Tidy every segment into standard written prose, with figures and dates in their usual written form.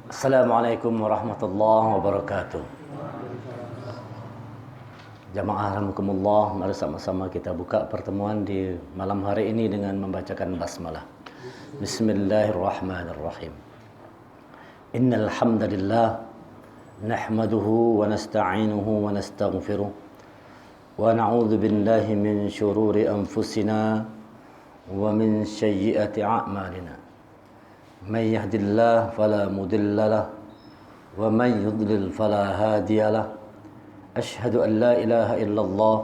Assalamualaikum warahmatullahi wabarakatuh. Jamaah rahimakumullah, mari sama-sama kita buka pertemuan di malam hari ini dengan membacakan basmalah. Bismillahirrahmanirrahim. Innal hamdalillah nahmaduhu wa nasta'inuhu wa nastaghfiruh wa na'udzu billahi min shururi anfusina wa min sayyiati a'malina. من يهد الله فلا مضل له ومن يضلل فلا هادي له أشهد أن لا إله إلا الله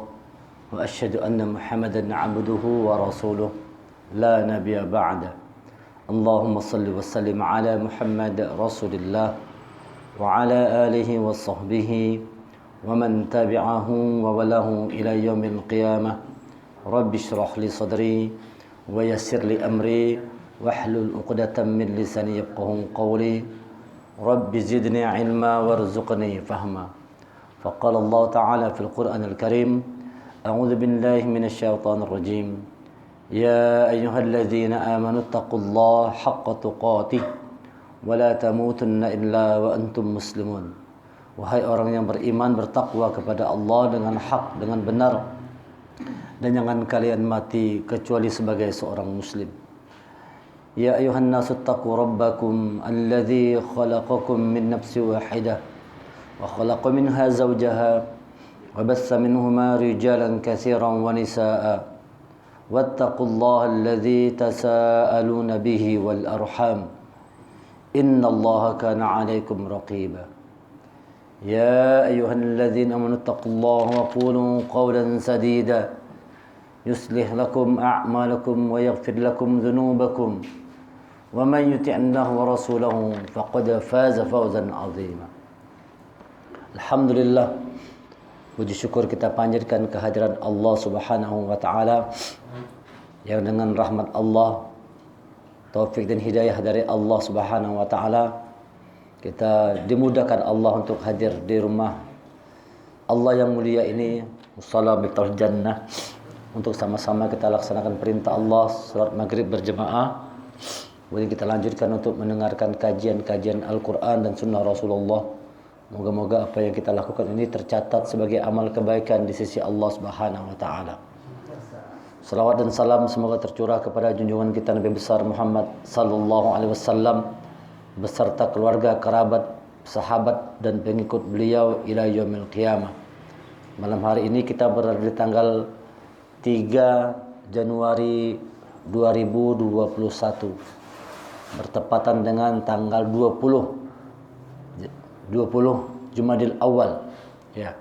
وأشهد أن محمدا عبده ورسوله لا نبي بعده اللهم صل وسلم على محمد رسول الله وعلى آله وصحبه ومن تبعه ووله إلى يوم القيامة رب اشرح لي صدري ويسر لي أمري واحلل عقدة من لساني يفقهوا قولي رب زدني علما وارزقني فهما فقال الله تعالى في القرآن الكريم أعوذ بالله من الشيطان الرجيم يا أيها الذين آمنوا اتقوا الله حق تقاته ولا تموتن إلا وأنتم مسلمون. Wahai orang yang beriman, bertakwa kepada Allah dengan hak, dengan benar, dan jangan kalian mati kecuali sebagai seorang muslim. يا أيها الناس اتقوا ربكم الذي خلقكم من نفس واحدة وخلق منها زوجها وبث منهما رجالا كثيرا ونساء واتقوا الله الذي تساءلون به والأرحام إن الله كان عليكم رقيبا يا أيها الذين آمنوا اتقوا الله وقولوا قولا سديدا يصلح لكم أعمالكم ويغفر لكم ذنوبكم ومن يطع الله ورسوله فقد فاز فوزا عظيما. Alhamdulillah, puji syukur kita panjatkan kehadiran Allah Subhanahu wa taala yang dengan rahmat Allah, taufik dan hidayah dari Allah Subhanahu wa taala kita dimudahkan Allah untuk hadir di rumah Allah yang mulia ini, Musalla Miftaul Jannah, untuk sama-sama kita laksanakan perintah Allah, salat maghrib berjemaah. Kemudian kita lanjutkan untuk mendengarkan kajian-kajian Al-Quran dan Sunnah Rasulullah. Moga-moga apa yang kita lakukan ini tercatat sebagai amal kebaikan di sisi Allah Subhanahu wa taala. Salawat dan salam semoga tercurah kepada junjungan kita Nabi besar Muhammad sallallahu alaihi wasallam beserta keluarga, kerabat, sahabat dan pengikut beliau ila yaumil qiyamah. Malam hari ini kita berada di tanggal 3 Januari 2021. Bertepatan dengan tanggal 20 Jumadil Awal ya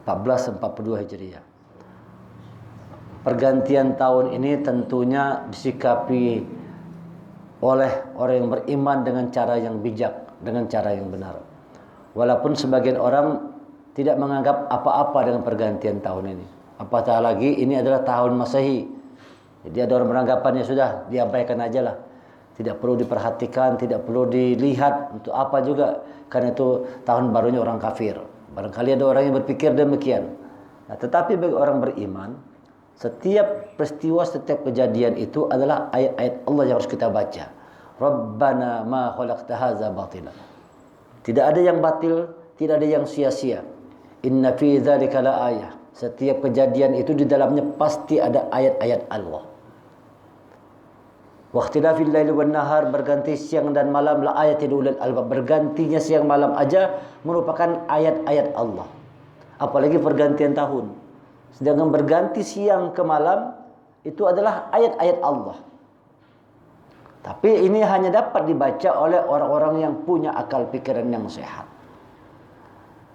1442 Hijriah. Pergantian tahun ini tentunya disikapi oleh orang yang beriman dengan cara yang bijak, dengan cara yang benar. Walaupun sebagian orang tidak menganggap apa-apa dengan pergantian tahun ini. Apatah lagi ini adalah tahun Masehi. Jadi ada orang beranggapannya sudah diabaikan aja lah. Tidak perlu diperhatikan, tidak perlu dilihat untuk apa juga, karena itu tahun barunya orang kafir. Barangkali ada orang yang berpikir demikian. Nah, tetapi bagi orang beriman, setiap peristiwa, setiap kejadian itu adalah ayat-ayat Allah yang harus kita baca. Rabbana ma khalaqta hadza batila. Tidak ada yang batil, tidak ada yang sia-sia. Inna fi dzalika la ayah. Setiap kejadian itu di dalamnya pasti ada ayat-ayat Allah. Waqtilafil laili wan nahar, berganti siang dan malam, la ayatil ulil albab, bergantinya siang malam aja merupakan ayat-ayat Allah. Apalagi pergantian tahun. Sedangkan berganti siang ke malam itu adalah ayat-ayat Allah. Tapi ini hanya dapat dibaca oleh orang-orang yang punya akal pikiran yang sehat.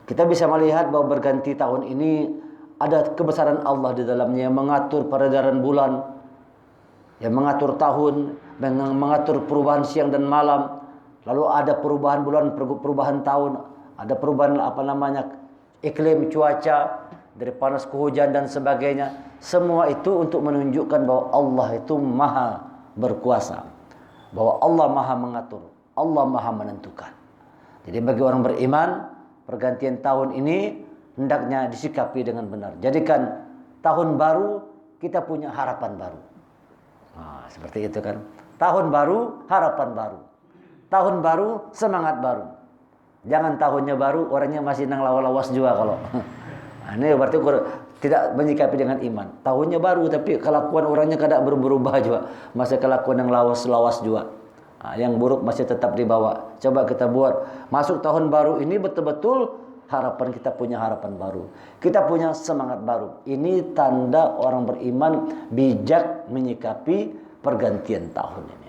Kita bisa melihat bahwa berganti tahun ini ada kebesaran Allah di dalamnya yang mengatur peredaran bulan, yang mengatur tahun, mengatur perubahan siang dan malam. Lalu ada perubahan bulan, perubahan tahun, ada perubahan iklim, cuaca, dari panas ke hujan dan sebagainya. Semua itu untuk menunjukkan bahwa Allah itu maha berkuasa, bahwa Allah maha mengatur, Allah maha menentukan. Jadi bagi orang beriman, pergantian tahun ini hendaknya disikapi dengan benar. Jadikan tahun baru kita punya harapan baru. Nah, seperti itu kan. Tahun baru, harapan baru. Tahun baru, semangat baru. Jangan tahunnya baru, orangnya masih nang lawas-lawas juga kalau. Ini berarti tidak menyikapi dengan iman. Tahunnya baru tapi kelakuan orangnya kadang berubah juga. Masih kelakuan yang lawas-lawas juga. Yang buruk masih tetap dibawa. Coba kita buat masuk tahun baru ini betul-betul harapan, kita punya harapan baru. Kita punya semangat baru. Ini tanda orang beriman bijak menyikapi pergantian tahun ini.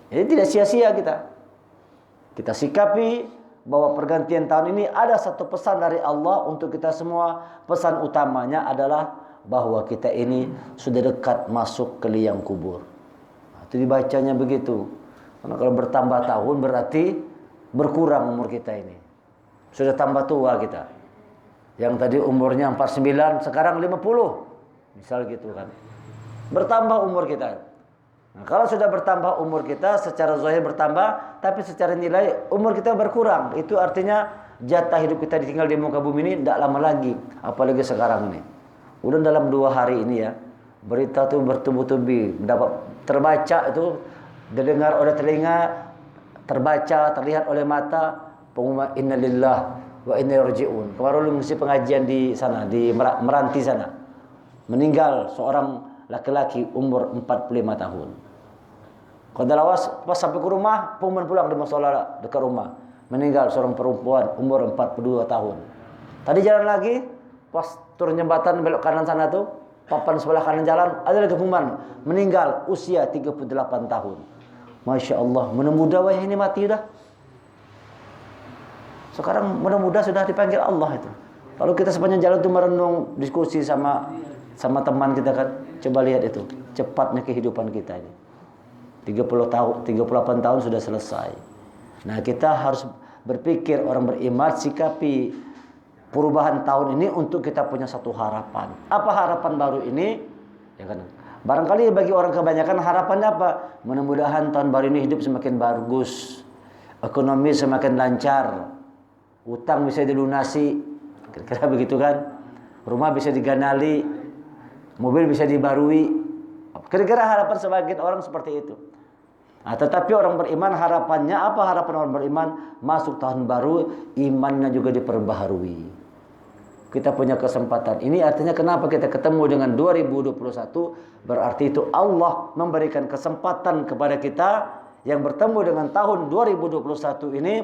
Jadi tidak sia-sia kita sikapi bahwa pergantian tahun ini ada satu pesan dari Allah untuk kita semua. Pesan utamanya adalah bahwa kita ini sudah dekat masuk ke liang kubur. Itu dibacanya begitu. Karena kalau bertambah tahun berarti berkurang umur kita ini. Sudah tambah tua kita. Yang tadi umurnya 49 sekarang 50. Misal gitu kan. Bertambah umur kita. Nah, kalau sudah bertambah umur kita, secara zahir bertambah, tapi secara nilai umur kita berkurang. Itu artinya jatah hidup kita ditinggal di muka bumi ini tidak lama lagi. Apalagi sekarang ini. Udah dalam 2 hari ini ya, berita tuh bertubi-tubi, dapat terbaca itu, didengar oleh telinga, terbaca, terlihat oleh mata, pengumuman innalillah wa inna ilaihi raji'un. Kemarin lu mengisi pengajian di sana, di Meranti sana. Meninggal seorang laki-laki umur 45 tahun. Kalau lawas pas sampai ke rumah, pengumuman pulang di musola dekat rumah. Meninggal seorang perempuan umur 42 tahun. Tadi jalan lagi, pas turun jembatan belok kanan sana tuh, papan sebelah kanan jalan, ada lagi pengumuman, meninggal usia 38 tahun. Masya Allah, muda-muda wah ini mati dah. Sekarang muda-muda sudah dipanggil Allah itu. Kalau kita sepanjang jalan tuh merenung, diskusi sama teman kita kan, coba lihat itu, cepatnya kehidupan kita ini. 38 tahun sudah selesai. Nah, kita harus berpikir orang beriman sikapi perubahan tahun ini untuk kita punya satu harapan. Apa harapan baru ini? Ya kan. Barangkali bagi orang kebanyakan harapannya apa? Mudah-mudahan tahun baru ini hidup semakin bagus, ekonomi semakin lancar, utang bisa dilunasi, kira-kira begitu kan? Rumah bisa diganali, mobil bisa dibarui. Kira-kira harapan sebagian orang seperti itu. Nah, tetapi orang beriman harapannya apa? Harapan orang beriman masuk tahun baru, imannya juga diperbaharui. Kita punya kesempatan. Ini artinya kenapa kita ketemu dengan 2021? Berarti itu Allah memberikan kesempatan kepada kita yang bertemu dengan tahun 2021 ini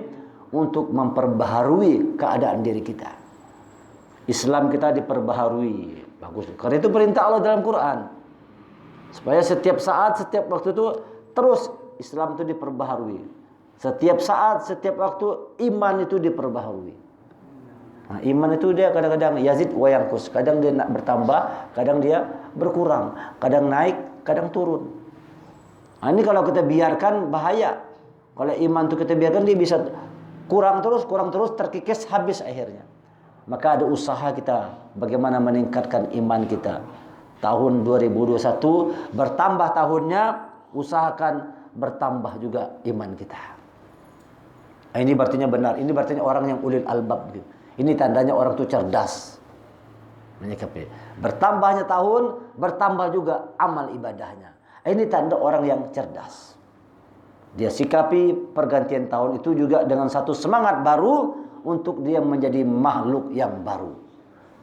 untuk memperbaharui keadaan diri kita. Islam kita diperbaharui. Bagus. Karena itu perintah Allah dalam Quran. Supaya setiap saat, setiap waktu itu terus Islam itu diperbaharui. Setiap saat, setiap waktu iman itu diperbaharui. Nah, iman itu dia kadang-kadang yazid wa yanqus. Kadang dia nak bertambah, kadang dia berkurang. Kadang naik, kadang turun. Nah, ini kalau kita biarkan bahaya. Kalau iman itu kita biarkan dia bisa kurang terus, terkikis habis akhirnya. Maka ada usaha kita bagaimana meningkatkan iman kita. Tahun 2021 bertambah tahunnya, usahakan bertambah juga iman kita. Ini berartinya benar. Ini berartinya orang yang ulil albab. Ini tandanya orang itu cerdas menyikapi. Bertambahnya tahun, bertambah juga amal ibadahnya. Ini tanda orang yang cerdas. Dia sikapi pergantian tahun itu juga dengan satu semangat baru untuk dia menjadi makhluk yang baru.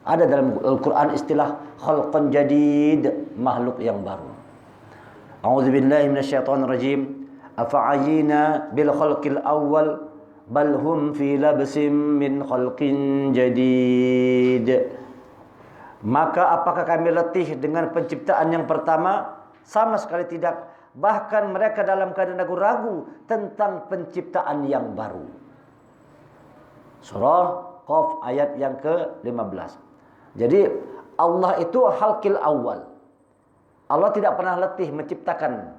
Ada dalam Al-Quran istilah khalqan jadid, makhluk yang baru. A'udzubillahi minasyaitonirrajim. Afa'ayina bil khalqil awal bal hum fi labsim min khalqin jadid. Maka apakah kami letih dengan penciptaan yang pertama? Sama sekali tidak. Bahkan mereka dalam keadaan ragu-ragu tentang penciptaan yang baru. Surah Qaf ayat yang ke-15. Jadi Allah itu khalqil awal. Allah tidak pernah letih menciptakan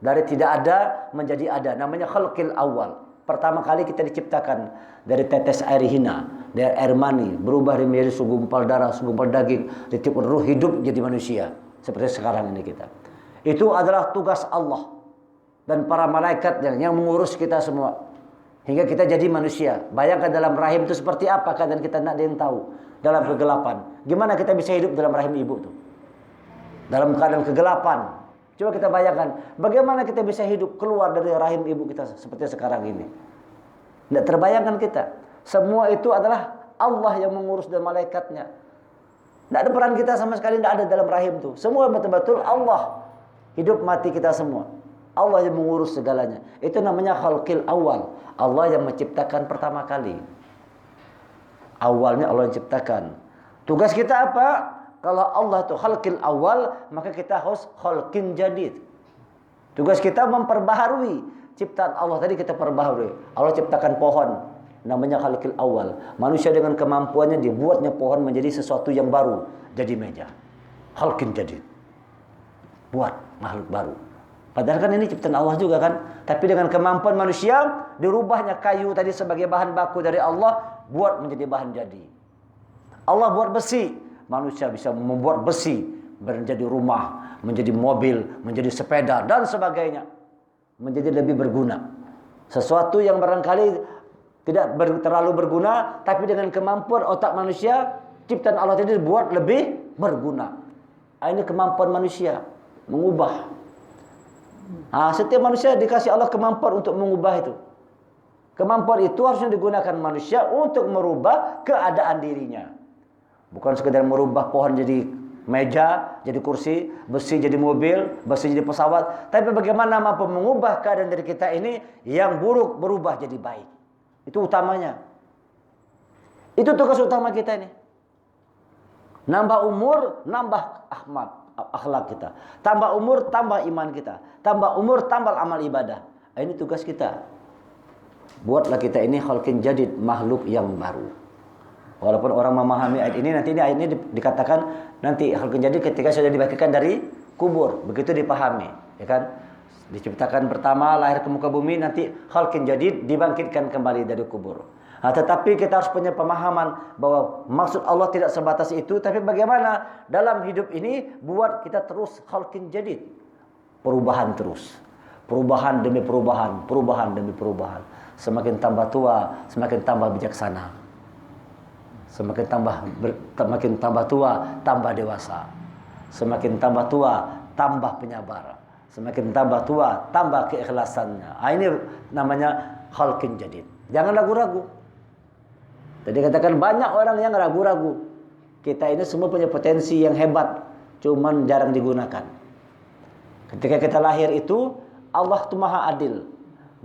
dari tidak ada menjadi ada. Namanya khalqil awal. Pertama kali kita diciptakan dari tetes air hina, dari air mani, berubah menjadi segumpal darah, segumpal daging, ditiupkan ruh hidup jadi manusia. Seperti sekarang ini kita. Itu adalah tugas Allah dan para malaikat yang mengurus kita semua. Hingga kita jadi manusia. Bayangkan dalam rahim itu seperti apa keadaan kita, tidak ada yang tahu. Dalam kegelapan. Gimana kita bisa hidup dalam rahim ibu itu? Dalam keadaan kegelapan. Coba kita bayangkan, bagaimana kita bisa hidup keluar dari rahim ibu kita seperti sekarang ini. Tidak terbayangkan kita. Semua itu adalah Allah yang mengurus dan malaikatnya. Tidak ada peran kita sama sekali, tidak ada dalam rahim itu. Semua betul-betul Allah. Hidup mati kita semua. Allah yang mengurus segalanya. Itu namanya khalqil awal. Allah yang menciptakan pertama kali. Awalnya Allah yang ciptakan. Tugas kita apa? Kalau Allah itu khalqil awal, maka kita harus khalqin jadid. Tugas kita memperbaharui ciptaan Allah. Tadi kita perbaharui. Allah ciptakan pohon, namanya khalqil awal. Manusia dengan kemampuannya dibuatnya pohon menjadi sesuatu yang baru, jadi meja. Khalqin jadid. Buat makhluk baru. Padahal kan ini ciptaan Allah juga kan. Tapi dengan kemampuan manusia, dirubahnya kayu tadi sebagai bahan baku dari Allah, buat menjadi bahan jadi. Allah buat besi, manusia bisa membuat besi menjadi rumah, menjadi mobil, menjadi sepeda dan sebagainya, menjadi lebih berguna. Sesuatu yang barangkali tidak terlalu berguna, tapi dengan kemampuan otak manusia, ciptaan Allah tadi dibuat lebih berguna. Ini kemampuan manusia mengubah. Setiap manusia dikasih Allah kemampuan untuk mengubah itu. Kemampuan itu harusnya digunakan manusia untuk merubah keadaan dirinya. Bukan sekedar merubah pohon jadi meja, jadi kursi, besi jadi mobil, besi jadi pesawat. Tapi bagaimana mampu mengubah keadaan diri kita ini yang buruk berubah jadi baik. Itu utamanya. Itu tugas utama kita ini. Nambah umur, nambah akhlak kita. Tambah umur, tambah iman kita. Tambah umur, tambah amal ibadah. Ini tugas kita. Buatlah kita ini khalqin jadid, makhluk yang baru. Walaupun orang memahami ayat ini, nanti ayat ini dikatakan nanti khalqin jadid ketika sudah dibangkitkan dari kubur, begitu dipahami, ya kan? Diciptakan pertama, lahir ke muka bumi, nanti khalqin jadid dibangkitkan kembali dari kubur. Tetapi kita harus punya pemahaman bahwa maksud Allah tidak sebatas itu, tapi bagaimana dalam hidup ini buat kita terus khalqin jadid, perubahan terus, perubahan demi perubahan, perubahan demi perubahan. Semakin tambah tua, semakin tambah bijaksana. Semakin tambah tua, tambah dewasa. Semakin tambah tua, tambah penyabar. Semakin tambah tua, tambah keikhlasannya. Ini namanya khalqin jadid. Jangan ragu-ragu. Tadi katakan banyak orang yang ragu-ragu. Kita ini semua punya potensi yang hebat, cuman jarang digunakan. Ketika kita lahir itu, Allah itu maha adil,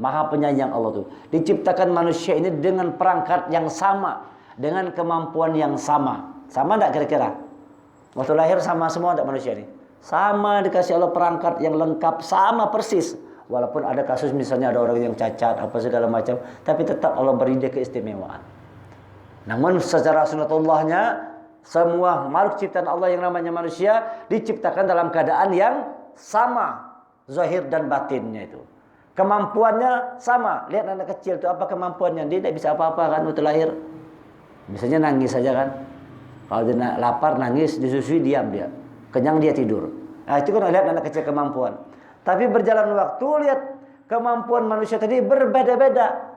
maha penyayang Allah itu. Diciptakan manusia ini dengan perangkat yang sama, dengan kemampuan yang sama. Sama enggak kira-kira? Waktu lahir sama semua enggak manusia ini? Sama, dikasih Allah perangkat yang lengkap, sama persis. Walaupun ada kasus misalnya ada orang yang cacat, apa segala macam, tapi tetap Allah beri dia keistimewaan. Namun secara sunatullahnya, semua makhluk ciptaan Allah yang namanya manusia diciptakan dalam keadaan yang sama, zahir dan batinnya itu. Kemampuannya sama. Lihat anak kecil itu apa kemampuannya? Dia tidak bisa apa-apa kan waktu lahir. Misalnya nangis saja kan. Kalau dia lapar nangis, disusui diam dia. Kenyang dia tidur. Itu kan lihat anak kecil kemampuan. Tapi berjalan waktu lihat kemampuan manusia tadi berbeda-beda.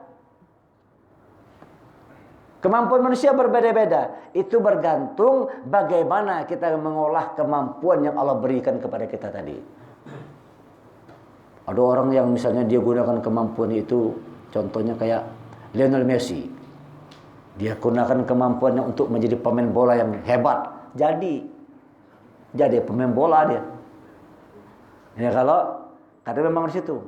Kemampuan manusia berbeda-beda. Itu bergantung bagaimana kita mengolah kemampuan yang Allah berikan kepada kita tadi. Ada orang yang misalnya dia gunakan kemampuan itu, contohnya kayak Lionel Messi. Dia gunakan kemampuannya untuk menjadi pemain bola yang hebat. Jadi pemain bola dia. Ya kalau karena memang di situ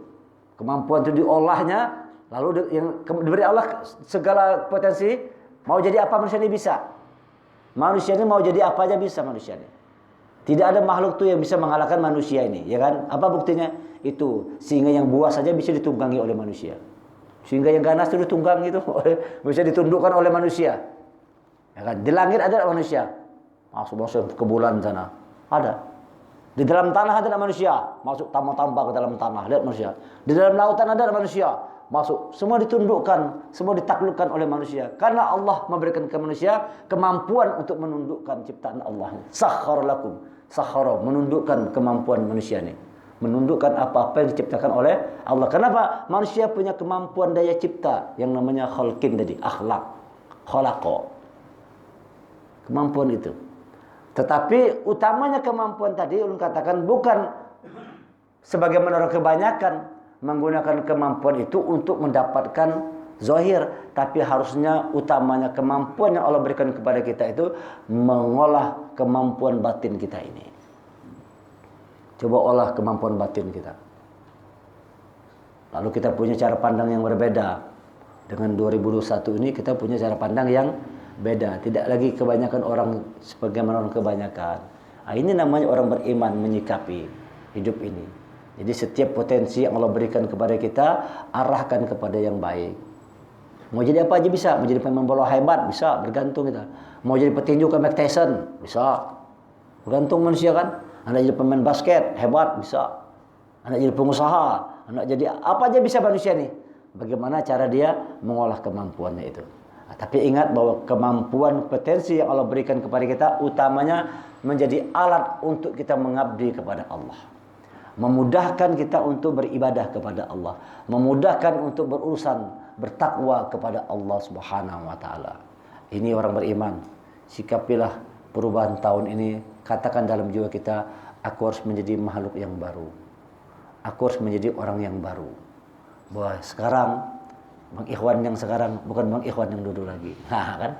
kemampuan itu diolahnya, lalu yang diberi Allah segala potensi, mau jadi apa manusia ini bisa. Manusia ini mau jadi apa aja bisa manusia ini. Tidak ada makhluk tuh yang bisa mengalahkan manusia ini, ya kan? Apa buktinya? Itu sehingga yang buas saja bisa ditunggangi oleh manusia. Sehingga yang ganas itu ditunggang gitu, bisa ditundukkan oleh manusia. Ya kan? Di langit ada manusia, masuk ke bulan sana, ada. Di dalam tanah ada manusia, masuk tambah-tambah ke dalam tanah, lihat manusia. Di dalam lautan ada manusia, masuk. Semua ditundukkan, semua ditaklukkan oleh manusia. Karena Allah memberikan ke manusia kemampuan untuk menundukkan ciptaan Allah. Sakhkhara lakum, sakhkhara, menundukkan kemampuan manusia ini. Menundukkan apa-apa yang diciptakan oleh Allah. Kenapa? Manusia punya kemampuan daya cipta yang namanya khalqin tadi, akhlak, khalaqa. Kemampuan itu. Tetapi utamanya kemampuan tadi ulun katakan bukan Sebagaimana orang kebanyakan menggunakan kemampuan itu untuk mendapatkan zahir, tapi harusnya utamanya kemampuan yang Allah berikan kepada kita itu mengolah kemampuan batin kita ini. Coba olah kemampuan batin kita. Lalu kita punya cara pandang yang berbeda. Dengan 2021 ini kita punya cara pandang yang beda. Tidak lagi kebanyakan orang sebagaimana orang kebanyakan. Nah, ini namanya orang beriman menyikapi hidup ini. Jadi setiap potensi yang Allah berikan kepada kita, arahkan kepada yang baik. Mau jadi apa aja bisa. Mau jadi pemain bola hebat, bisa. Bergantung kita. Mau jadi petinju kayak Mike Tyson, bisa. Bergantung manusia kan. Anak jadi pemain basket, hebat, bisa. Anak jadi pengusaha, anak jadi apa aja bisa manusia nih. Bagaimana cara dia mengolah kemampuannya itu. Nah, tapi ingat bahwa kemampuan potensi yang Allah berikan kepada kita utamanya menjadi alat untuk kita mengabdi kepada Allah. Memudahkan kita untuk beribadah kepada Allah. Memudahkan untuk berurusan, bertakwa kepada Allah Subhanahu wa taala. Ini orang beriman. Sikapilah perubahan tahun ini. Katakan dalam jiwa kita, aku harus menjadi makhluk yang baru. Aku harus menjadi orang yang baru. Bahwa sekarang Bang Ikhwan yang sekarang bukan Bang Ikhwan yang dulu lagi. Nah, kan?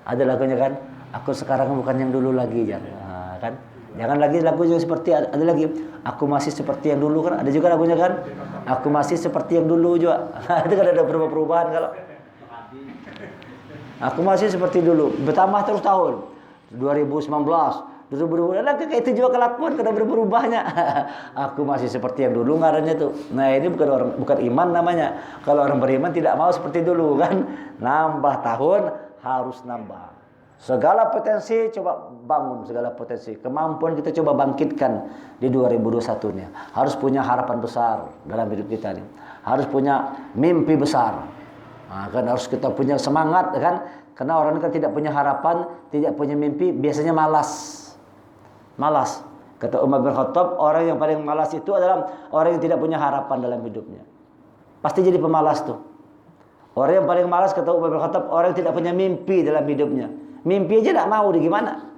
Ada lagunya kan? Aku sekarang bukan yang dulu lagi, nah, kan? Jangan lagi lagu juga seperti ada lagi. Aku masih seperti yang dulu kan? Ada juga lagunya kan? Aku masih seperti yang dulu juga. Itu kan ada perubahan kalau. Aku masih seperti dulu. Bertambah terus tahun. 2019 kayak itu juga kelakuan karena berubahnya. Aku masih seperti yang dulu ngarannya tuh. Nah, ini bukan iman namanya. Kalau orang beriman tidak mau seperti dulu kan. Nambah tahun harus nambah. Segala potensi coba bangun, segala potensi. Kemampuan kita coba bangkitkan di 2021-nya. Harus punya harapan besar dalam hidup kita nih. Harus punya mimpi besar. Nah, kan harus kita punya semangat kan. Karena orang kan tidak punya harapan, tidak punya mimpi, biasanya malas. Malas. Kata Umar bin Khattab, orang yang paling malas itu adalah orang yang tidak punya harapan dalam hidupnya. Pasti jadi pemalas tuh. Orang yang paling malas kata Umar bin Khattab, orang yang tidak punya mimpi dalam hidupnya. Mimpi aja tidak mau, gimana?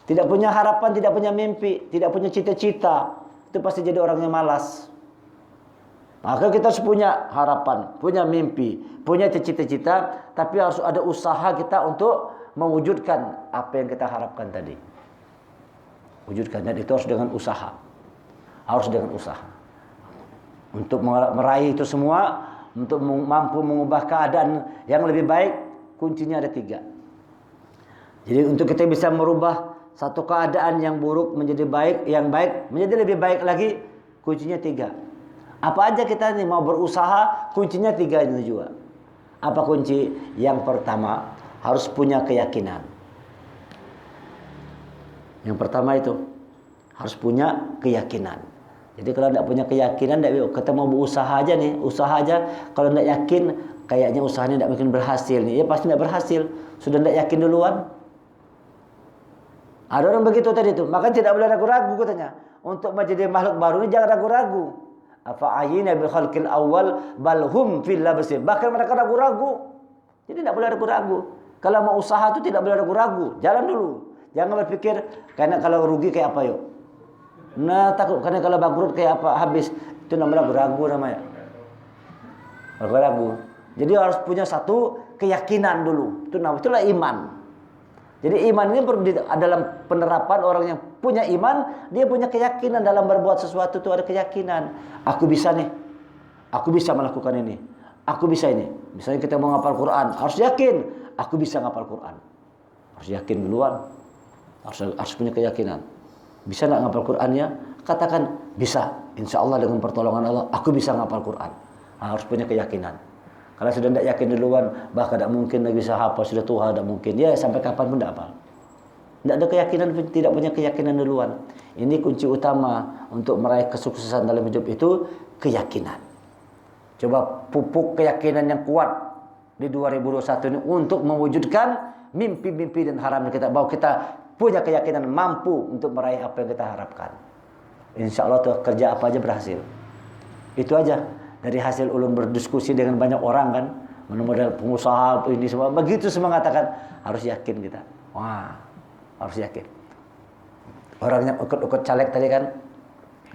Tidak punya harapan, tidak punya mimpi, tidak punya cita-cita. Itu pasti jadi orang yang malas. Maka kita harus punya harapan, punya mimpi, punya cita-cita, tapi harus ada usaha kita untuk mewujudkan apa yang kita harapkan tadi. Wujudkan, dan itu harus dengan usaha. Harus dengan usaha. Untuk meraih itu semua, untuk mampu mengubah keadaan yang lebih baik, kuncinya ada 3. Jadi untuk kita bisa merubah satu keadaan yang buruk menjadi baik, yang baik menjadi lebih baik lagi, kuncinya 3. Apa aja kita nih mau berusaha, kuncinya 3 ini juga. Apa kunci? Yang pertama, harus punya keyakinan. Yang pertama itu harus punya keyakinan. Jadi kalau tidak punya keyakinan, kita mau berusaha aja nih, usaha aja. Kalau tidak yakin, kayaknya usahanya tidak mungkin berhasil nih. Ya pasti tidak berhasil. Sudah tidak yakin duluan. Ada orang begitu tadi itu. Maka tidak boleh ragu-ragu katanya. Untuk menjadi makhluk baru ini jangan ragu-ragu. Afa'ayina bil khalqil awal balhum fil labsi. Bahkan mereka ragu-ragu. Jadi tidak boleh ragu-ragu. Kalau mau usaha itu tidak boleh ragu-ragu. Jalan dulu. Jangan berpikir karena kalau rugi kayak apa yuk. Nah, takut karena kalau bangkrut kayak apa habis. Itu namanya ragu-ragu namanya. Ragu-ragu. Jadi harus punya satu keyakinan dulu. Itulah iman. Jadi iman ini dalam penerapan orang yang punya iman, dia punya keyakinan dalam berbuat sesuatu itu ada keyakinan. Aku bisa nih. Aku bisa melakukan ini. Aku bisa ini. Misalnya kita mau ngapal Quran, harus yakin aku bisa ngapal Quran. Harus yakin duluan. Harus punya keyakinan. Bisa enggak ngapal Qurannya? Katakan bisa. Insya Allah dengan pertolongan Allah aku bisa ngapal Quran. Harus punya keyakinan. Kalau sudah tidak yakin duluan, bahkan tidak mungkin lagi bisa hafal, sudah tua tidak mungkin. Ya sampai kapan pun tidak hafal. Tidak ada keyakinan, tidak punya keyakinan duluan. Ini kunci utama untuk meraih kesuksesan dalam hidup itu keyakinan. Coba pupuk keyakinan yang kuat di 2021 ini untuk mewujudkan mimpi-mimpi dan harapan kita. Bahwa kita punya keyakinan mampu untuk meraih apa yang kita harapkan. Insya Allah tuh kerja apa aja berhasil. Itu aja. Dari hasil ulun berdiskusi dengan banyak orang kan, model pengusaha ini semua, begitu semua mengatakan harus yakin kita. Wah, harus yakin. Orang yang ikut caleg tadi kan,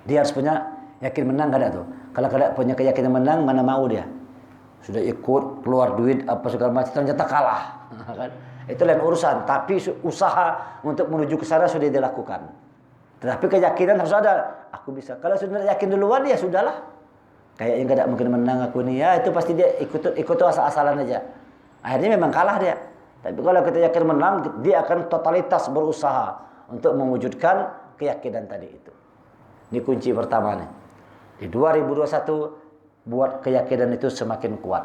Dia harus punya yakin menang, kada tuh. Kalau kada punya keyakinan menang, mana mau dia? Sudah ikut keluar duit apa segala macam ternyata kalah. Kan? Itu lain urusan. Tapi usaha untuk menuju ke sana sudah dilakukan. Tetapi keyakinan harus ada. Aku bisa. Kalau sudah yakin duluan ya sudahlah. Kayaknya kada mungkin menang aku nih. Ya itu pasti dia ikut asal-asalan aja. Akhirnya memang kalah dia. Tapi kalau kita yakin menang, dia akan totalitas berusaha untuk mewujudkan keyakinan tadi itu. Ini kunci pertama nih. Di 2021 buat keyakinan itu semakin kuat.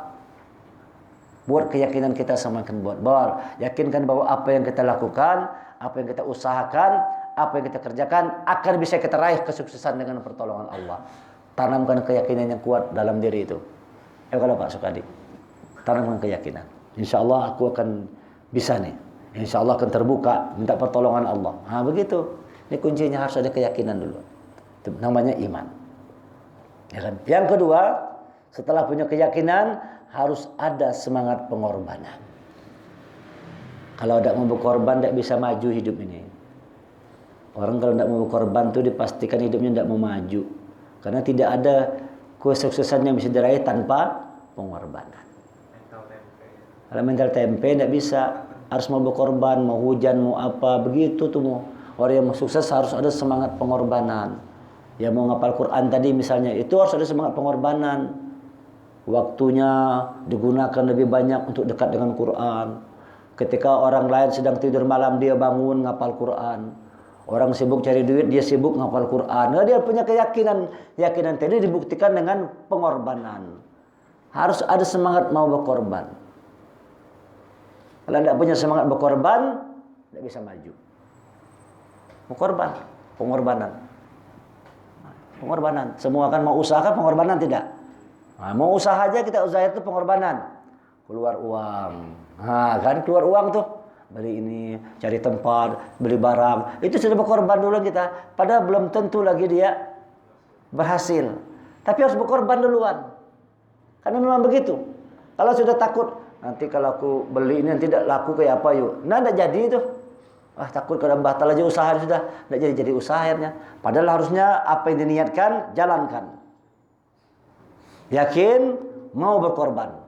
Buat keyakinan kita semakin kuat. Yakinkan bahwa apa yang kita lakukan, apa yang kita usahakan, apa yang kita kerjakan akan bisa kita raih kesuksesan dengan pertolongan Allah. Tanamkan keyakinan yang kuat dalam diri itu. Kalau Pak Sukadi, tanamkan keyakinan. Insya Allah aku akan bisa nih. Insya Allah akan terbuka, minta pertolongan Allah. Nah begitu. Ini kuncinya harus ada keyakinan dulu. Itu namanya iman. Ya kan? Yang kedua, setelah punya keyakinan harus ada semangat pengorbanan. Kalau tidak mau berkorban tidak bisa maju hidup ini. Orang kalau tidak mau berkorban itu dipastikan hidupnya tidak mau maju. Karena tidak ada kesuksesan yang bisa diraih tanpa pengorbanan. Kalau mental tempe tidak bisa, harus mau berkorban, mau hujan, mau apa, begitu tuh mau. Orang yang mau sukses harus ada semangat pengorbanan. Yang mau ngapal Quran tadi misalnya, itu harus ada semangat pengorbanan. Waktunya digunakan lebih banyak untuk dekat dengan Quran. Ketika orang lain sedang tidur malam, dia bangun ngapal Quran. Orang sibuk cari duit, dia sibuk ngapal Quran. Nah, dia punya keyakinan tadi dibuktikan dengan pengorbanan. Harus ada semangat mau berkorban. Kalau tidak punya semangat berkorban, tidak bisa maju. Berkorban, pengorbanan. Semua kan mau usahakan pengorbanan tidak. Nah, mau usaha aja kita usaha itu pengorbanan. Keluar uang. Nah, kan keluar uang tuh. Beli ini, cari tempat, beli barang. Itu sudah berkorban dulu kita. Padahal belum tentu lagi dia berhasil. Tapi harus berkorban duluan. Karena memang begitu. Kalau sudah takut, nanti kalau aku beli ini nanti tidak laku kayak apa yuk. Nah, tidak jadi itu. Takut kalau batal aja usaha sudah. Tidak jadi usaha akhirnya. Padahal harusnya apa yang diniatkan, jalankan. Yakin, mau berkorban.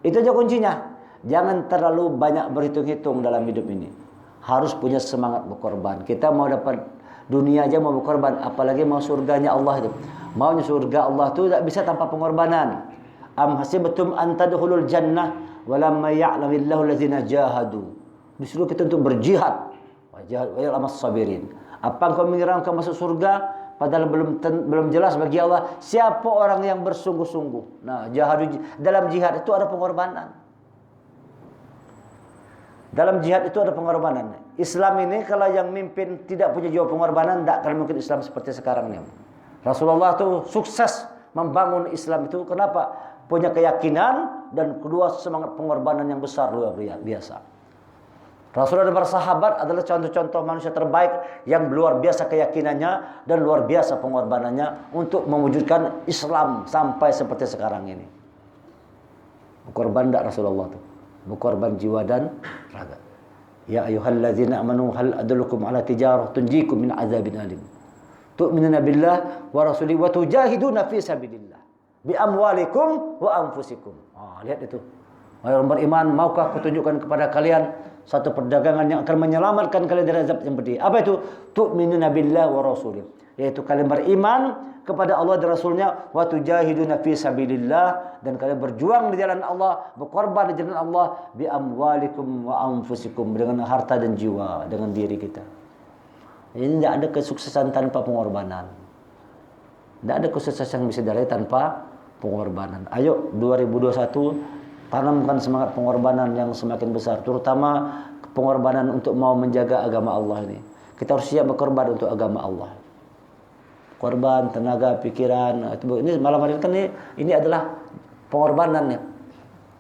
Itu aja kuncinya. Jangan terlalu banyak berhitung-hitung dalam hidup ini. Harus punya semangat berkorban. Kita mau dapat dunia aja mau berkorban. Apalagi mau surganya Allah itu. Maunya surga Allah itu tidak bisa tanpa pengorbanan. Am hasibtum an tadkhulul jannah walamma ya'lamillahu allazina jahadu. Disuruh kita untuk berjihad. Wajahad wa ya'lamas sabirin. Apa engkau mengira engkau masuk surga padahal belum jelas bagi Allah siapa orang yang bersungguh-sungguh. Nah, jihad dalam jihad itu ada pengorbanan. Dalam jihad itu ada pengorbanan. Islam ini kalau yang mimpin tidak punya jiwa pengorbanan, tidak akan mungkin Islam seperti sekarang ini. Rasulullah itu sukses membangun Islam itu kenapa? Punya keyakinan dan kedua semangat pengorbanan yang besar luar biasa. Rasulullah dan para sahabat adalah contoh-contoh manusia terbaik yang luar biasa keyakinannya dan luar biasa pengorbanannya untuk mewujudkan Islam sampai seperti sekarang ini. Berkorban tidak Rasulullah itu? Berkorban jiwa dan raga. Ya ayyuhalladzina amanu hal adullukum ala tijarah tunjikum min azabin alim. Tu'minuna billah wa rasulihi wa tujahiduna fi sabilillah bi amwalikum wa anfusikum. Lihat itu. Wahai orang beriman, maukah kutunjukkan kepada kalian satu perdagangan yang akan menyelamatkan kalian dari azab yang pedih. Apa itu? Tu'minuna billah wa rasulihi. Yaitu kalian beriman kepada Allah dan Rasulnya, wa tujahiduna fi sabilillah, dan kalian berjuang di jalan Allah, berkorban di jalan Allah, bi amwalikum wa anfusikum, dengan harta dan jiwa, dengan diri kita. Ini tidak ada kesuksesan tanpa pengorbanan. Tidak ada kesuksesan yang bisa diraih tanpa pengorbanan. Ayo 2021 tanamkan semangat pengorbanan yang semakin besar, terutama pengorbanan untuk mau menjaga agama Allah ini. Kita harus siap berkorban untuk agama Allah. Korban, tenaga, pikiran. Ini malam hari kan ini adalah pengorbanan ya.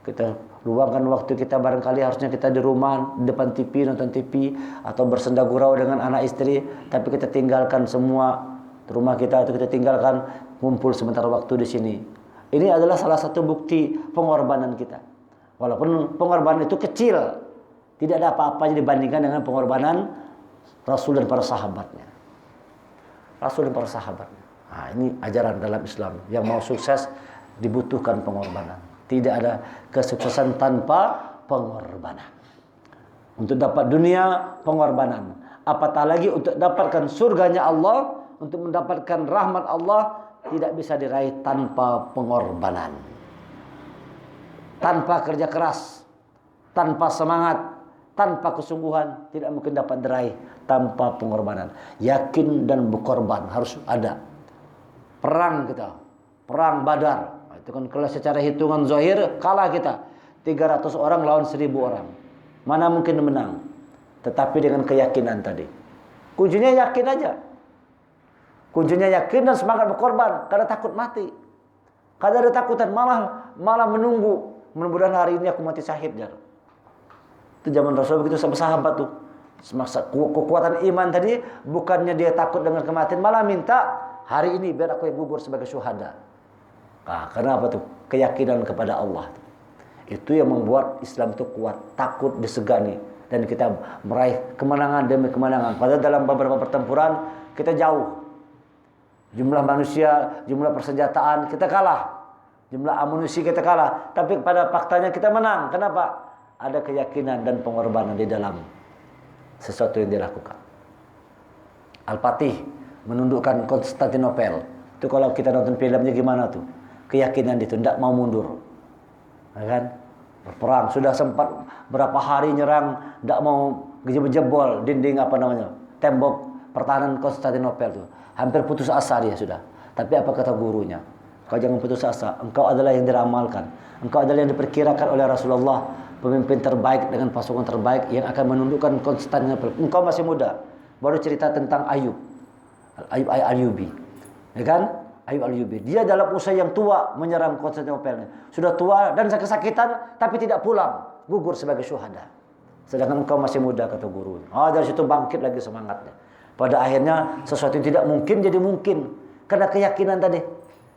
Kita luangkan waktu kita, barangkali harusnya kita di rumah, di depan TV, nonton TV, atau bersenda gurau dengan anak istri, tapi kita tinggalkan semua rumah kita, atau kita tinggalkan ngumpul sebentar waktu di sini. Ini adalah salah satu bukti pengorbanan kita. Walaupun pengorbanan itu kecil, tidak ada apa-apanya dibandingkan dengan pengorbanan Rasul dan para sahabatnya. Rasul dan para sahabatnya. Nah, ini ajaran dalam Islam. Yang mau sukses dibutuhkan pengorbanan. Tidak ada kesuksesan tanpa pengorbanan. Untuk dapat dunia, pengorbanan. Apatah lagi untuk dapatkan surganya Allah, untuk mendapatkan rahmat Allah, tidak bisa diraih tanpa pengorbanan. Tanpa kerja keras, tanpa semangat, tanpa kesungguhan, tidak mungkin dapat diraih tanpa pengorbanan. Yakin dan berkorban harus ada. Perang kita, perang Badar. Itu kan kalau secara hitungan zahir kalah kita. 300 orang lawan 1000 orang. Mana mungkin menang? Tetapi dengan keyakinan tadi. Kuncinya yakin aja. Kuncinya yakin dan semangat berkorban. Karena takut mati. Karena ada takutan malah menunggu. Mudah-mudahan hari ini aku mati syahid. Itu zaman Rasul begitu sama sahabat tuh. Semasa kekuatan iman tadi, bukannya dia takut dengan kematian, malah minta hari ini biar aku yang gugur sebagai syuhada. Nah, karena apa tuh? Keyakinan kepada Allah. Itu yang membuat Islam itu kuat, takut disegani, dan kita meraih kemenangan demi kemenangan. Padahal dalam beberapa pertempuran kita jauh. Jumlah manusia, jumlah persenjataan kita kalah. Jumlah amunisi kita kalah, tapi pada faktanya kita menang. Kenapa? Ada keyakinan dan pengorbanan di dalam sesuatu yang dilakukan. Al-Fatih menundukkan Konstantinopel. Itu kalau kita nonton filmnya gimana tuh? Keyakinan itu, tidak mau mundur. Ya kan? Berperang, sudah sempat berapa hari nyerang, tidak mau jebol dinding tembok pertahanan Konstantinopel tuh. Hampir putus asa dia sudah. Tapi apa kata gurunya? Kau jangan putus asa, engkau adalah yang diramalkan. Engkau adalah yang diperkirakan oleh Rasulullah, pemimpin terbaik dengan pasukan terbaik yang akan menundukkan Konstantinopel. Engkau masih muda. Baru cerita tentang Ayub Ayyubi. Ya kan? Ayub Ayyubi. Dia dalam usia yang tua menyerang Konstantinopel. Sudah tua dan kesakitan tapi tidak pulang, gugur sebagai syuhada. Sedangkan engkau masih muda, kata guru. Dari situ bangkit lagi semangatnya. Pada akhirnya sesuatu yang tidak mungkin jadi mungkin karena keyakinan tadi.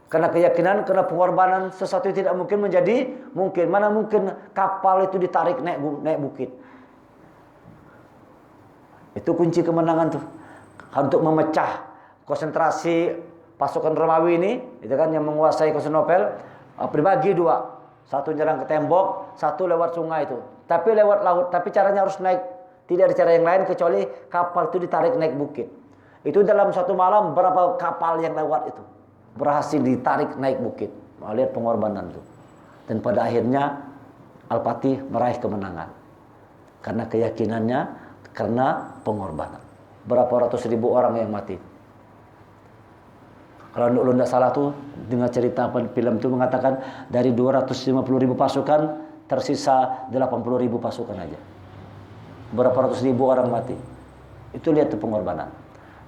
Karena keyakinan, karena pengorbanan, sesuatu yang tidak mungkin menjadi mungkin. Mana mungkin kapal itu ditarik naik bukit. Itu kunci kemenangan tuh. Untuk memecah konsentrasi pasukan Romawi ini, itu kan yang menguasai Konstantinopel, dibagi dua. Satu nyerang ke tembok, satu lewat sungai itu. Tapi lewat laut, tapi caranya harus naik. Tidak ada cara yang lain kecuali kapal itu ditarik naik bukit. Itu dalam satu malam berapa kapal yang lewat itu berhasil ditarik naik bukit. Lihat pengorbanan itu. Dan pada akhirnya Al-Fatih meraih kemenangan. Karena keyakinannya, karena pengorbanan. Berapa ratus ribu orang yang mati. Kalau lu tidak salah tuh, dengar cerita film itu mengatakan dari 250 ribu pasukan tersisa 80 ribu pasukan aja. Berapa ratus ribu orang mati. Itu lihat tuh pengorbanan.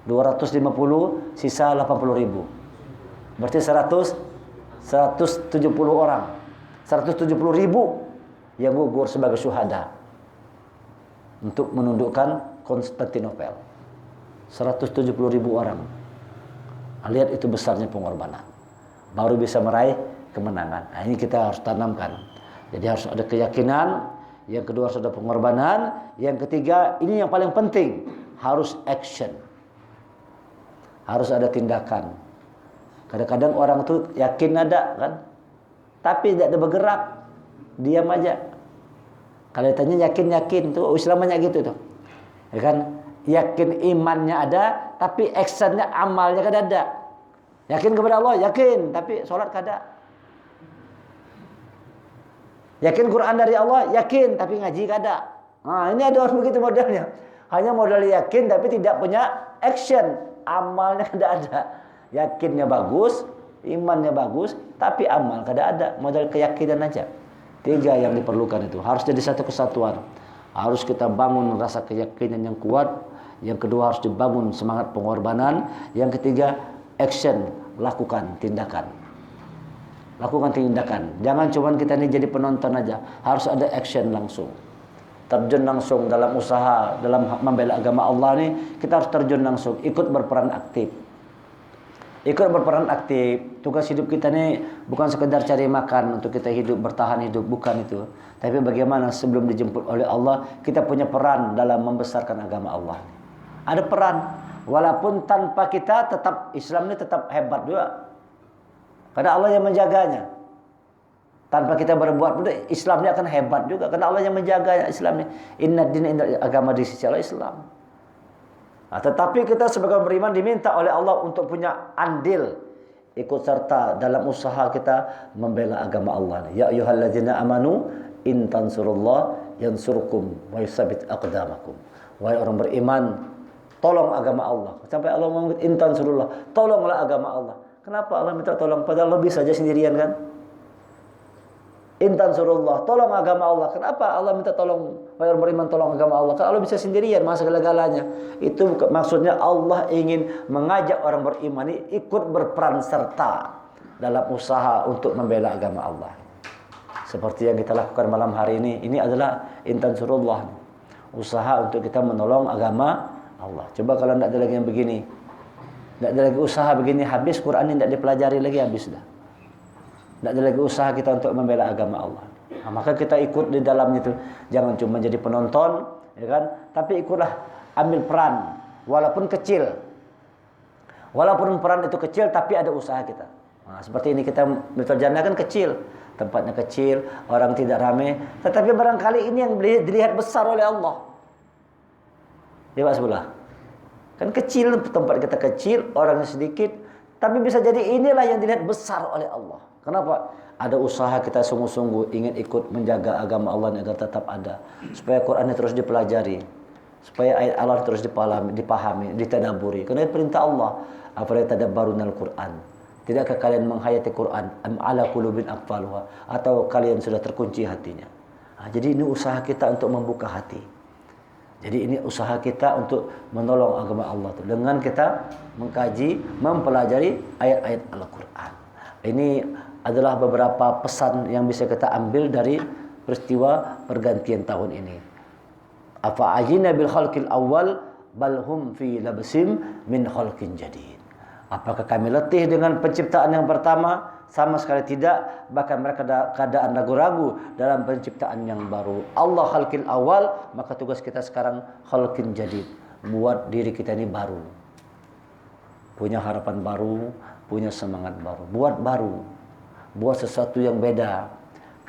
250 sisa 80 ribu. Berarti 170 orang. 170 ribu yang gugur sebagai syuhada untuk menundukkan Konstantinopel. 170 ribu orang. Lihat itu besarnya pengorbanan. Baru bisa meraih kemenangan. Nah, ini kita harus tanamkan. Jadi harus ada keyakinan. Yang kedua harus ada pengorbanan. Yang ketiga, ini yang paling penting, harus action. Harus ada tindakan. Kadang-kadang orang tuh yakin ada kan, tapi tidak ada bergerak, diam aja. Kalau ditanya yakin tuh Islam banyak gitu tuh, ya kan? Yakin imannya ada, tapi actionnya, amalnya kada ada. Yakin kepada Allah, yakin, tapi sholat kada. Yakin Quran dari Allah, yakin, tapi ngaji kada. Nah, ini ada orang begitu modelnya. Hanya modal yakin, tapi tidak punya action, amalnya kada ada. Yakinnya bagus, imannya bagus, tapi amal kada ada, modal keyakinan aja. 3 yang diperlukan itu. Harus jadi satu kesatuan. Harus kita bangun rasa keyakinan yang kuat. Yang kedua harus dibangun semangat pengorbanan. Yang ketiga, action, lakukan tindakan. Lakukan tindakan. Jangan cuma kita ini jadi penonton aja. Harus ada action langsung. Terjun langsung dalam usaha, dalam membela agama Allah nih, kita harus terjun langsung, ikut berperan aktif. Ikut berperan aktif. Tugas hidup kita ini bukan sekedar cari makan untuk kita hidup, bertahan hidup, bukan itu. Tapi bagaimana sebelum dijemput oleh Allah, kita punya peran dalam membesarkan agama Allah. Ada peran. Walaupun tanpa kita tetap Islam ini tetap hebat juga. Karena Allah yang menjaganya. Tanpa kita berbuat pun Islam ini akan hebat juga. Karena Allah yang menjaga Islam ini. Inna dina agama di sisi Allah Islam. Nah, tetapi kita sebagai beriman diminta oleh Allah untuk punya andil, ikut serta dalam usaha kita membela agama Allah. Ya ayyuhalladzina amanu in tansurullah yansurkum wa yusabbit aqdamakum. Wahai orang beriman, tolong agama Allah. Sampai Allah ngomong in tansurullah, tolonglah agama Allah. Kenapa Allah minta tolong? Padahal Allah bisa aja sendirian kan? Intan surullah, tolong agama Allah. Kenapa Allah minta tolong? Wahai orang beriman, tolong agama Allah. Kan Allah bisa sendirian, masa segala-galanya. Itu maksudnya Allah ingin mengajak orang beriman ini ikut berperan serta dalam usaha untuk membela agama Allah. Seperti yang kita lakukan malam hari ini. Ini adalah intan surullah, usaha untuk kita menolong agama Allah. Coba kalau tidak ada lagi yang begini, tidak ada lagi usaha begini, habis Quran ini tidak dipelajari lagi, habis dah. Tidak ada lagi usaha kita untuk membela agama Allah. Nah, maka kita ikut di dalamnya itu. Jangan cuma jadi penonton, ya kan? Tapi ikutlah, ambil peran, walaupun kecil. Walaupun peran itu kecil, tapi ada usaha kita. Nah, seperti ini kita berjana kan kecil, tempatnya kecil, orang tidak ramai. Tetapi barangkali ini yang dilihat besar oleh Allah. Dia Pak sebelah. Kan kecil, tempat kita kecil, orangnya sedikit, tapi bisa jadi inilah yang dilihat besar oleh Allah. Kenapa? Ada usaha kita sungguh-sungguh ingin ikut menjaga agama Allah agar tetap ada. Supaya Qurannya terus dipelajari. Supaya ayat Allah terus dipahami, ditadaburi. Karena itu perintah Allah. Afala tadabbarunal Quran. Tidakkah kalian menghayati Quran? Am ala qulubin aqfaluha. Atau kalian sudah terkunci hatinya. Nah, jadi ini usaha kita untuk membuka hati. Jadi ini usaha kita untuk menolong agama Allah itu dengan kita mengkaji, mempelajari ayat-ayat Al-Quran. Ini adalah beberapa pesan yang bisa kita ambil dari peristiwa pergantian tahun ini. Afa ajina bil khalqil awal bal hum fi labsim min khalqin jadid. Apakah kami letih dengan penciptaan yang pertama? Sama sekali tidak. Bahkan mereka keadaan ragu-ragu dalam penciptaan yang baru. Allah khalqil awal, maka tugas kita sekarang khalqin jadid. Buat diri kita ini baru. Punya harapan baru, punya semangat baru. Buat baru. Buat sesuatu yang beda.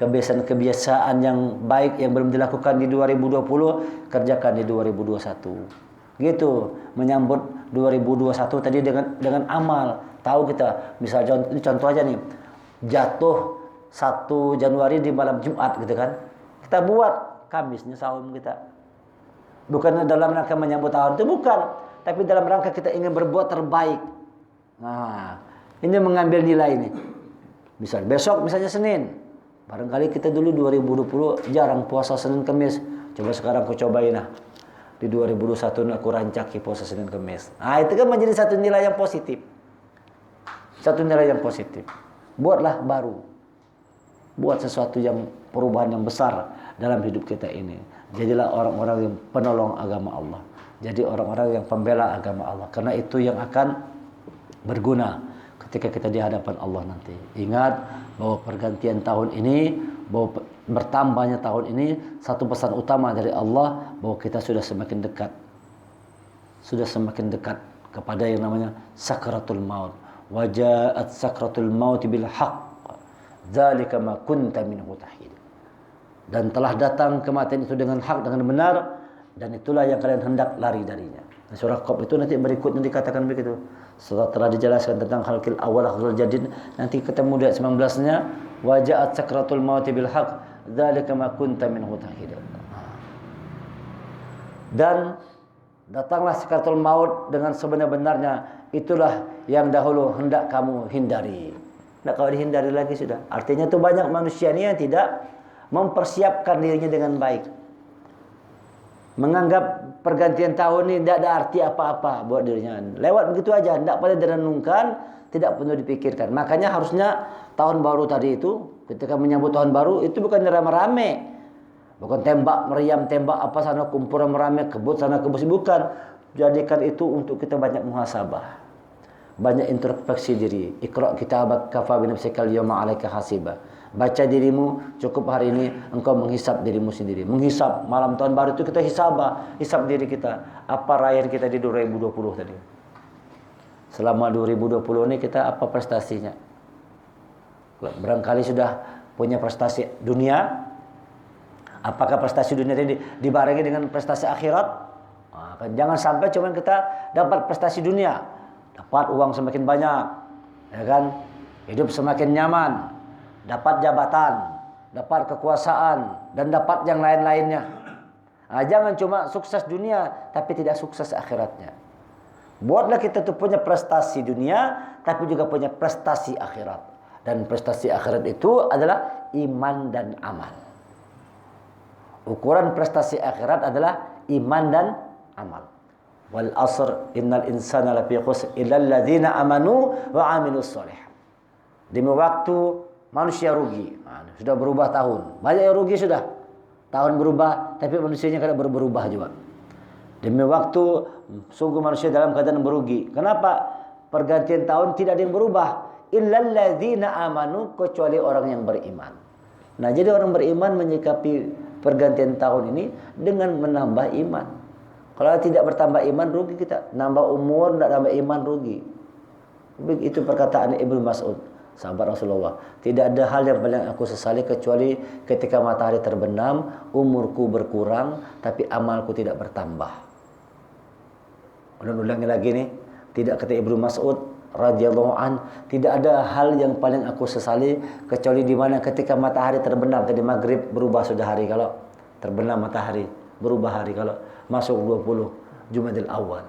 Kebiasaan-kebiasaan yang baik yang belum dilakukan di 2020, kerjakan di 2021. Gitu, menyambut 2021 tadi dengan amal. Tahu kita, misalnya contoh aja nih, jatuh 1 Januari di malam Jumat gitu kan. Kita buat Kamisnya saum kita. Bukan dalam rangka menyambut tahun itu, bukan, tapi dalam rangka kita ingin berbuat terbaik. Nah, ini mengambil nilai ini. Misal besok misalnya Senin. Barangkali kita dulu 2020 jarang puasa Senin Kamis. Coba sekarang aku cobain lah. Di 2021 aku rancaki puasa Senin Kamis. Nah, itu kan menjadi satu nilai yang positif. Satu nilai yang positif. Buatlah baru. Buat sesuatu yang perubahan yang besar dalam hidup kita ini. Jadilah orang-orang yang penolong agama Allah. Jadi orang-orang yang pembela agama Allah. Karena itu yang akan berguna ketika kita di hadapan Allah nanti. Ingat bahwa pergantian tahun ini, bahwa bertambahnya tahun ini, satu pesan utama dari Allah bahwa kita sudah semakin dekat. Sudah semakin dekat kepada yang namanya sakratul maut. Waja'at sakratul maut bil haqq. Dzalika ma kunta minhu tahid. Dan telah datang kematian itu dengan hak, dengan benar, dan itulah yang kalian hendak lari darinya. Surah Qaf itu nanti berikutnya dikatakan begitu. Setelah telah dijelaskan tentang khalqil awal khalqil jadid, nanti ketemu di ayat 19-nya, waja'at sakratul maut bil haqq. Dzalika ma kunta minhu tahid. Dan datanglah sakratul maut dengan sebenar-benarnya. Itulah yang dahulu hendak kamu hindari. Nah, kalau dihindari lagi sudah. Artinya itu banyak manusia ini yang tidak mempersiapkan dirinya dengan baik. Menganggap pergantian tahun ini tidak ada arti apa-apa buat dirinya. Lewat begitu aja, tidak pada direnungkan, tidak perlu dipikirkan. Makanya harusnya tahun baru tadi itu, ketika menyambut tahun baru, itu bukan rame-rame. Bukan tembak meriam, tembak apa sana kumpulan merame, kebut sana kebut, bukan. Jadikan itu untuk kita banyak muhasabah. Banyak introspeksi diri. Iqra' kitabak kafa bi nafsika al-yawma 'alaika hasiba. Baca dirimu, cukup hari ini engkau menghisap dirimu sendiri. Menghisap malam tahun baru itu kita hisab diri kita. Apa rayaan kita di 2020 tadi? Selama 2020 ini kita apa prestasinya? Barangkali sudah punya prestasi dunia. Apakah prestasi dunia ini dibarengi dengan prestasi akhirat? Nah, kan jangan sampai cuma kita dapat prestasi dunia, dapat uang semakin banyak, ya kan? Hidup semakin nyaman, dapat jabatan, dapat kekuasaan, dan dapat yang lain-lainnya. Nah, jangan cuma sukses dunia tapi tidak sukses akhiratnya. Buatlah kita tuh punya prestasi dunia tapi juga punya prestasi akhirat. Dan prestasi akhirat itu adalah iman dan amal. Ukuran prestasi akhirat adalah iman dan amal. Wal asr innal insana lafi khusr illa alladzina amanu wa amilus shalihat. Demi waktu manusia rugi. Nah, sudah berubah tahun. Banyak yang rugi sudah. Tahun berubah tapi manusianya kada berubah juga. Demi waktu sungguh manusia dalam keadaan merugi. Kenapa? Pergantian tahun tidak ada yang berubah. Illal ladzina amanu, kecuali orang yang beriman. Nah, jadi orang beriman menyikapi pergantian tahun ini dengan menambah iman. Kalau tidak bertambah iman rugi kita. Nambah umur, tidak nambah iman rugi. Itu perkataan Ibnu Mas'ud, sahabat Rasulullah. Tidak ada hal yang paling aku sesali kecuali ketika matahari terbenam, umurku berkurang tapi amalku tidak bertambah. Ulangi lagi nih, tidak kata Ibnu Mas'ud radhiyallahu an, tidak ada hal yang paling aku sesali kecuali di mana ketika matahari terbenam. Tadi maghrib berubah sudah hari, kalau terbenam matahari berubah hari, kalau masuk 20 Jumadil Awal.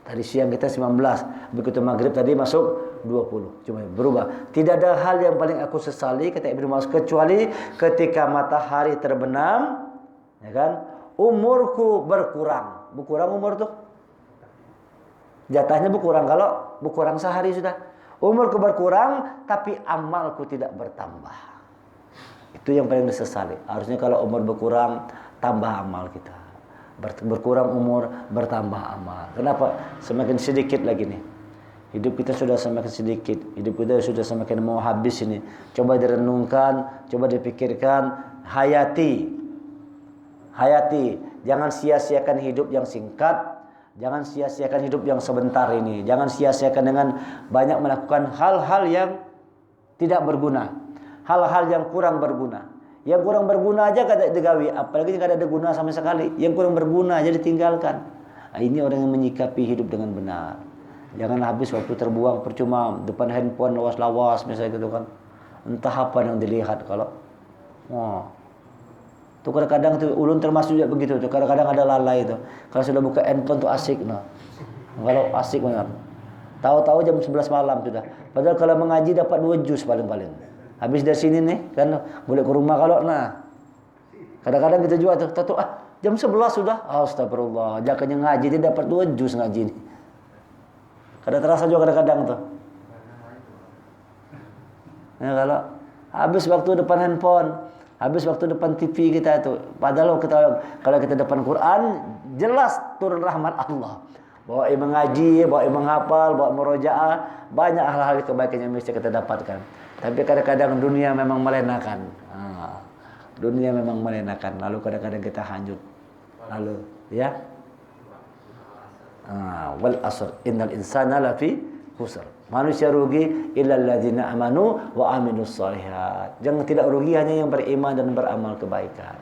Tadi siang kita 19, begitu maghrib tadi masuk 20 Jumadil, berubah. Tidak ada hal yang paling aku sesali kata Ibnu Mas'ud kecuali ketika matahari terbenam, ya kan? Umurku berkurang. Berkurang umur tuh jatahnya berkurang, kalau berkurang sehari sudah. Umurku berkurang tapi amalku tidak bertambah. Itu yang paling disesali. Harusnya kalau umur berkurang tambah amal kita. Berkurang umur bertambah amal. Kenapa? Semakin sedikit lagi nih. Hidup kita sudah semakin sedikit. Hidup kita sudah semakin mau habis ini. Coba direnungkan, coba dipikirkan, hayati. Jangan sia-siakan hidup yang singkat. Jangan sia-siakan hidup yang sebentar ini. Jangan sia-siakan dengan banyak melakukan hal-hal yang tidak berguna. Hal-hal yang kurang berguna. Yang kurang berguna aja kada digawi, apalagi kada ada guna sama sekali. Yang kurang berguna aja ditinggalkan. Nah, ini orang yang menyikapi hidup dengan benar. Jangan habis waktu terbuang percuma depan handphone lawas-lawas misalnya gitu kan. Entah apa yang dilihat kalau. Tuh kadang-kadang tuh ulun termasuk juga begitu tuh. Kadang-kadang ada lalai itu. Kalau sudah buka handphone tuh asik nah. Kalau asik benar. Tahu-tahu jam 11 malam sudah. Padahal kalau mengaji dapat 2 juz paling-paling. Habis dari sini nih kan boleh ke rumah kalau nah. Kadang-kadang kita juga tuh jam 11 sudah. Astagfirullah. Jakanya ngaji dia dapat 2 juz ngaji nih. Kada terasa juga kadang-kadang tuh. Ya kalau habis waktu depan handphone, habis waktu depan TV kita itu. Padahal kalau kita depan Quran, jelas turun rahmat Allah. Bawa yang mengaji, bawa yang menghafal, bawa murojaah, banyak hal-hal kebaikan yang bisa kita dapatkan. Tapi kadang-kadang dunia memang melenakan. Dunia memang melenakan. Lalu kadang-kadang kita hanyut. Lalu, ya. Wal asr innal insana lafi khusr. Manusia rugi illa alladzina amanu wa amilus shalihat. Jangan tidak rugi hanya yang beriman dan beramal kebaikan.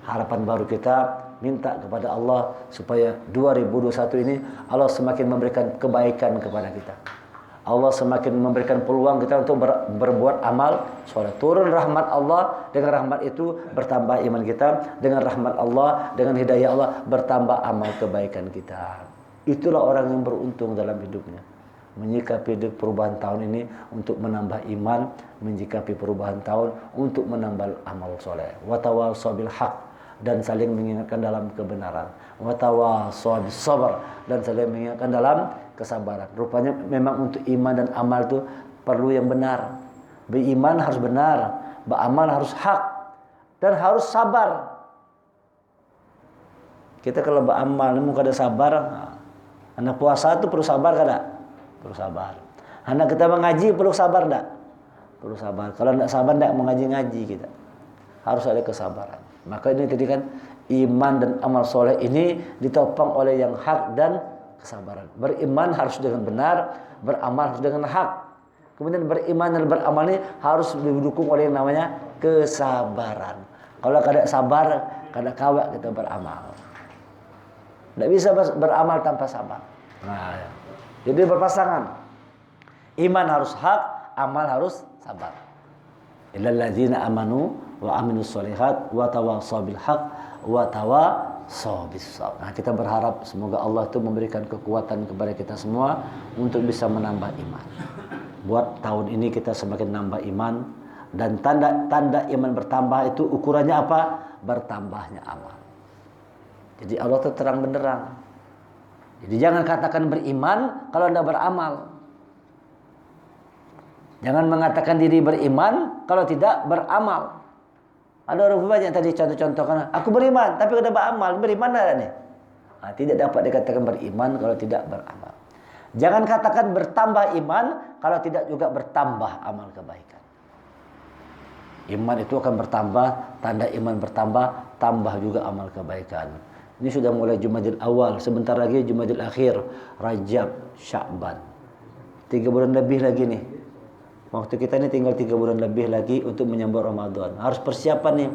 Harapan baru kita minta kepada Allah supaya 2021 ini Allah semakin memberikan kebaikan kepada kita. Allah semakin memberikan peluang kita untuk berbuat amal soleh. Turun rahmat Allah, dengan rahmat itu bertambah iman kita. Dengan rahmat Allah, dengan hidayah Allah bertambah amal kebaikan kita. Itulah orang yang beruntung dalam hidupnya. Menyikapi perubahan tahun ini untuk menambah iman, menyikapi perubahan tahun untuk menambah amal soleh. Wa tawassaw bil haq, dan saling mengingatkan dalam kebenaran. Wa tawassaw bis sabr, dan saling mengingatkan dalam kesabaran. Rupanya memang untuk iman dan amal itu perlu yang benar. Beriman harus benar, beramal harus hak, dan harus sabar. Kita kalau beramal ini muka ada sabar. Anak puasa itu perlu sabar kada? Perlu sabar. Anak kita mengaji perlu sabar tak? Perlu sabar. Kalau tidak sabar tidak mengaji-ngaji kita. Harus ada kesabaran. Maka ini tadi kan iman dan amal soleh ini ditopang oleh yang hak dan kesabaran. Beriman harus dengan benar, beramal harus dengan hak. Kemudian beriman dan beramal ini harus didukung oleh yang namanya kesabaran. Kalau kada sabar, kada kawak kita beramal. Tidak bisa beramal tanpa sabar. Nah, ya. Jadi berpasangan. Iman harus hak, amal harus sabar. Illal ladzina amanu wa aminus sholihat wa tawassaw bil haq wa tawassaw bis sabr. Nah, kita berharap semoga Allah itu memberikan kekuatan kepada kita semua untuk bisa menambah iman. Buat tahun ini kita semakin nambah iman, dan tanda iman bertambah itu ukurannya apa? Bertambahnya amal. Jadi Allah itu terang benderang. Jadi jangan katakan beriman kalau Anda beramal. Jangan mengatakan diri beriman kalau tidak beramal. Ada orang banyak tadi contoh-contohkan, aku beriman tapi kada beramal. Beriman ada nih. Nah, tidak dapat dikatakan beriman kalau tidak beramal. Jangan katakan bertambah iman kalau tidak juga bertambah amal kebaikan. Iman itu akan bertambah, tanda iman bertambah, tambah juga amal kebaikan. Ini sudah mulai Jumadil Awal, sebentar lagi Jumadil Akhir, Rajab, Sya'ban. 3 bulan lebih lagi nih. Waktu kita ini tinggal 3 bulan lebih lagi untuk menyambut Ramadan. Harus persiapan nih.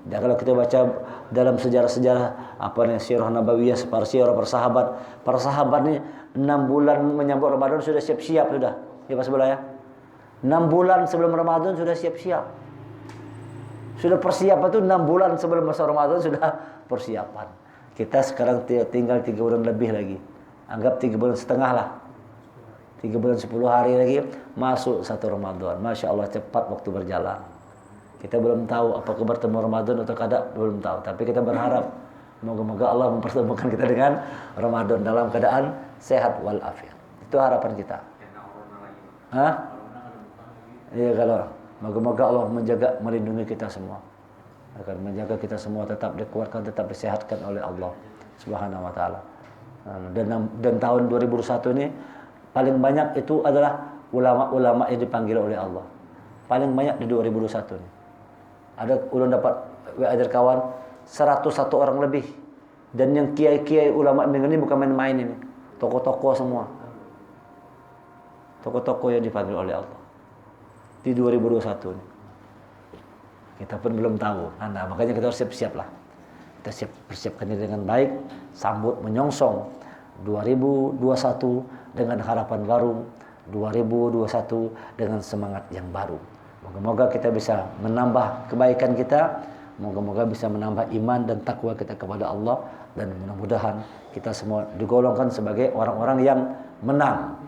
Dan kalau kita baca dalam sejarah-sejarah sirah nabawiyah, para sahabat nih 6 bulan menyambut Ramadan sudah siap-siap sudah. Ya Pak sebelah ya. 6 bulan sebelum Ramadan sudah siap-siap. Sudah persiapan tuh 6 bulan sebelum masa Ramadan sudah persiapan. Kita sekarang tinggal 3 bulan lebih lagi. Anggap 3 bulan setengah lah. 3 bulan 10 hari lagi masuk 1 Ramadan. Masya Allah cepat waktu berjalan. Kita belum tahu apakah bertemu Ramadan atau kada, belum tahu. Tapi kita berharap moga-moga Allah mempertemukan kita dengan Ramadan dalam keadaan sehat walafiat. Itu harapan kita. Hah? Iya, kalau moga-moga Allah menjaga, melindungi kita semua. Akan menjaga kita semua tetap dikuatkan, tetap disehatkan oleh Allah Subhanahu wa taala. Dan tahun 2021 ini paling banyak itu adalah ulama-ulama yang dipanggil oleh Allah. Paling banyak di 2021 ini. Ada ulun dapat WA dari kawan 101 orang lebih. Dan yang kiai-kiai ulama ini bukan main-main ini. Tokoh-tokoh semua. Tokoh-tokoh yang dipanggil oleh Allah di 2021 ini. Kita pun belum tahu. Nah, makanya kita harus siap-siap lah. Kita persiapkan diri dengan baik, sambut menyongsong 2021 dengan harapan baru, 2021 dengan semangat yang baru. Moga-moga kita bisa menambah kebaikan kita, moga-moga bisa menambah iman dan takwa kita kepada Allah, dan mudah-mudahan kita semua digolongkan sebagai orang-orang yang menang.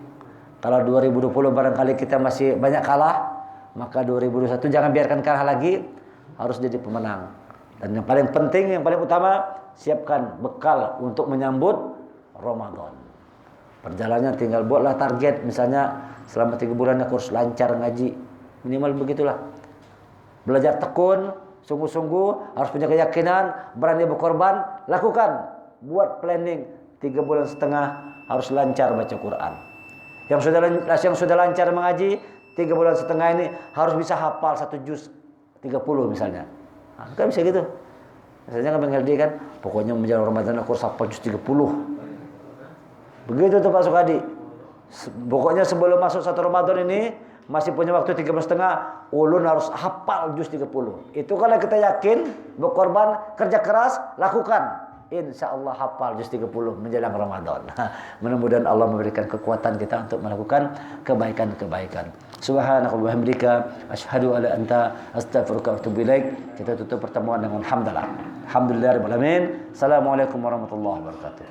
Kalau 2020 barangkali kita masih banyak kalah, maka 2021 jangan biarkan kalah lagi, harus jadi pemenang. Dan yang paling penting, yang paling utama, siapkan bekal untuk menyambut Ramadan. Perjalanannya tinggal buatlah target, misalnya selama 3 bulan aku harus lancar ngaji, minimal begitulah. Belajar tekun, sungguh-sungguh, harus punya keyakinan, berani berkorban, lakukan. Buat planning 3 bulan setengah harus lancar baca Quran. Yang sudah lancar mengaji 3 bulan setengah ini harus bisa hafal 1 juz 30 misalnya. Nah, kan bisa gitu. Misalnya kan Bang kan, pokoknya menjelang Ramadan aku harus hafal juz 30. Begitu tuh Pak Sukadi. Pokoknya sebelum masuk 1 Ramadan ini masih punya waktu 3 bulan setengah, ulun harus hafal juz 30. Itu kalau kita yakin, berkorban, kerja keras, lakukan. Insya Allah hafal juz 30 menjelang Ramadan. Mudah-mudahan Allah memberikan kekuatan kita untuk melakukan kebaikan-kebaikan. Subhanakallahumma wa bihamdika asyhadu an la ilaha illa anta astaghfiruka wa atubu ilaik. Kita tutup pertemuan dengan hamdalah. Alhamdulillahirabbil alamin. Assalamualaikum warahmatullahi wabarakatuh.